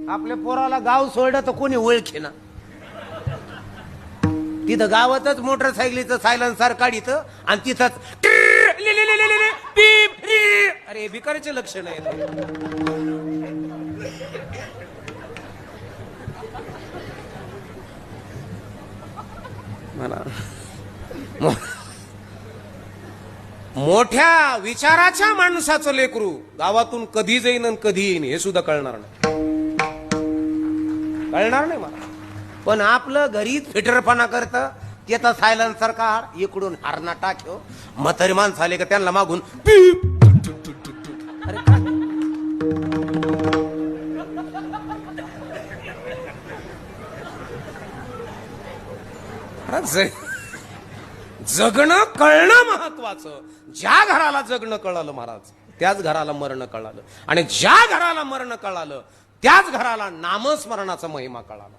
आपल्या पोराला गाव सोडलं तर कोणी ओळखे ना. तिथं गावातच मोटरसायकलीचं सायलेन्सर काढीत आणि तिथंच अरे भिकारीचे लक्षण आहे. मला मोठ्या विचाराच्या माणसाचं लेकरू गावातून कधी जाईन आणि कधी येईन हे सुद्धा कळणार नाही मला. पण आपलं घरीच फिटरपणा करतं. येतं सायलेन्सर काढ, इकडून हारणा टाक्यो, म्हातारी माणसं आले का त्यांना मागून अरे जगणं कळणं महत्वाचं. ज्या घराला जगणं कळालं महाराज त्याच घराला मरण कळालं, आणि ज्या घराला मरण कळालं त्याच घराला नामस्मरणाचा महिमा कळाला.